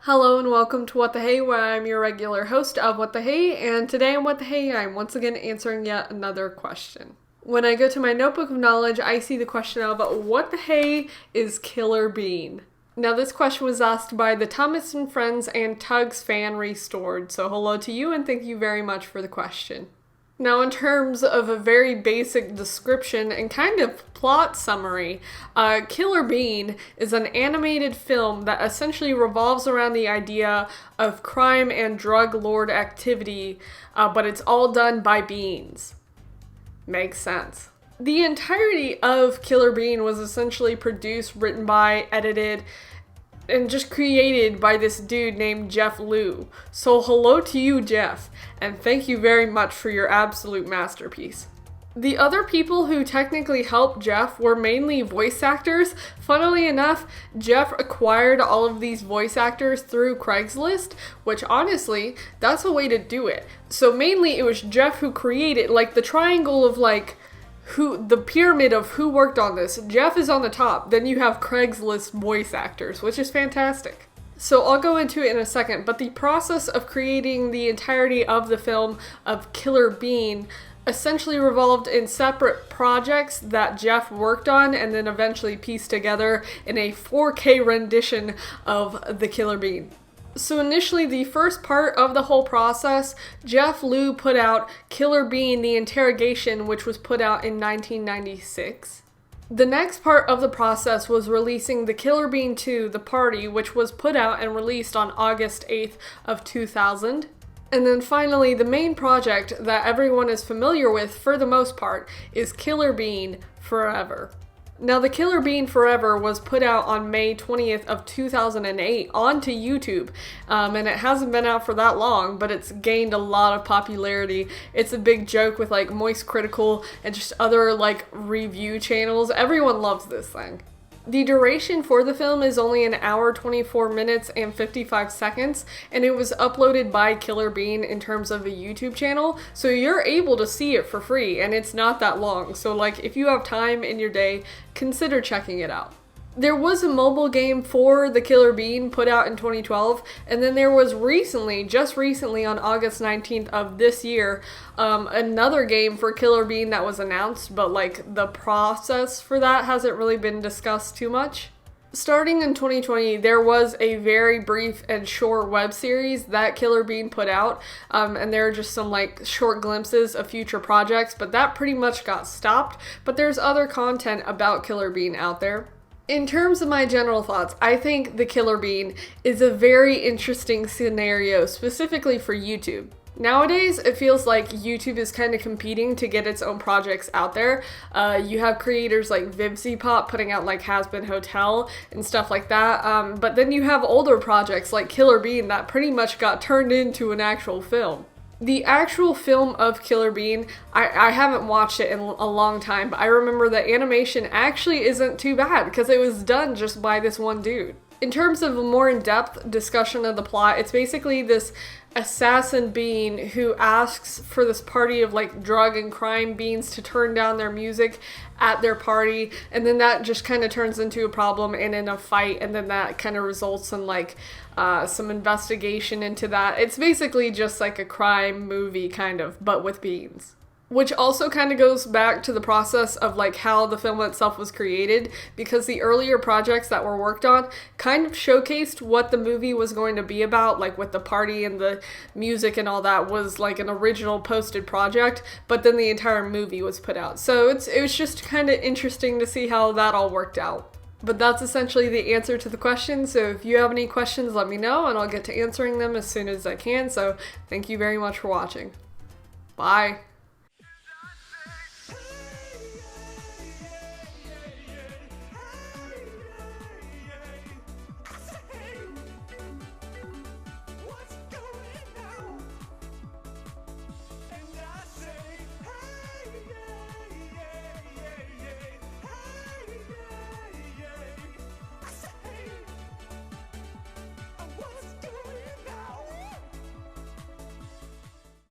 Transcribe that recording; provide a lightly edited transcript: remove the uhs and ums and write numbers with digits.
Hello and welcome to What the Hey, where I'm your regular host of What the Hey, and today on What the Hey, I'm once again answering yet another question. When I go to my notebook of knowledge, I see the question of what the hey is Killer Bean? Now this question was asked by the Thomas and Friends and Tugs fan Restored, so hello to you and thank you very much for the question. Now, in terms of a very basic description and kind of plot summary, Killer Bean is an animated film that essentially revolves around the idea of crime and drug lord activity, but it's all done by beans. Makes sense. The entirety of Killer Bean was essentially produced, written by, edited, and just created by this dude named Jeff Liu. So hello to you, Jeff, and thank you very much for your absolute masterpiece. The other people who technically helped Jeff were mainly voice actors. Funnily enough, Jeff acquired all of these voice actors through Craigslist, which honestly, that's a way to do it. So mainly it was Jeff who created, like the triangle of the pyramid of who worked on this. Jeff is on the top, then you have Craigslist voice actors, which is fantastic. So I'll go into it in a second, but the process of creating the entirety of the film of Killer Bean essentially revolved in separate projects that Jeff worked on and then eventually pieced together in a 4K rendition of the Killer Bean. So initially, the first part of the whole process, Jeff Liu put out Killer Bean: The Interrogation, which was put out in 1996. The next part of the process was releasing the Killer Bean 2: The Party, which was put out and released on August 8th of 2000. And then finally, the main project that everyone is familiar with for the most part is Killer Bean Forever. Now, the Killer Bean Forever was put out on May 20th of 2008 onto YouTube, and it hasn't been out for that long, but it's gained a lot of popularity. It's a big joke with like Moist Critical and just other like review channels. Everyone loves this thing. The duration for the film is only an hour, 24 minutes, and 55 seconds, and it was uploaded by Killer Bean in terms of a YouTube channel, so you're able to see it for free, and it's not that long, so like if you have time in your day, consider checking it out. There was a mobile game for the Killer Bean put out in 2012, and then there was just recently on August 19th of this year, another game for Killer Bean that was announced, but like the process for that hasn't really been discussed too much. Starting in 2020, there was a very brief and short web series that Killer Bean put out, and there are just some like short glimpses of future projects, but that pretty much got stopped, but there's other content about Killer Bean out there. In terms of my general thoughts, I think the Killer Bean is a very interesting scenario, specifically for YouTube. Nowadays, it feels like YouTube is kind of competing to get its own projects out there. You have creators like VivziePop putting out like Has Been Hotel and stuff like that, but then you have older projects like Killer Bean that pretty much got turned into an actual film. The actual film of Killer Bean, I haven't watched it in a long time, but I remember the animation actually isn't too bad because it was done just by this one dude. In terms of a more in-depth discussion of the plot, it's basically this assassin bean who asks for this party of like drug and crime beans to turn down their music at their party, and then that just kind of turns into a problem and in a fight, and then that kind of results in like some investigation into that. It's basically just like a crime movie kind of, but with beans. Which also kind of goes back to the process of like how the film itself was created, because the earlier projects that were worked on kind of showcased what the movie was going to be about, like with the party and the music and all that was like an original posted project, but then the entire movie was put out. So it was just kind of interesting to see how that all worked out. But that's essentially the answer to the question, so if you have any questions, let me know and I'll get to answering them as soon as I can. So thank you very much for watching. Bye.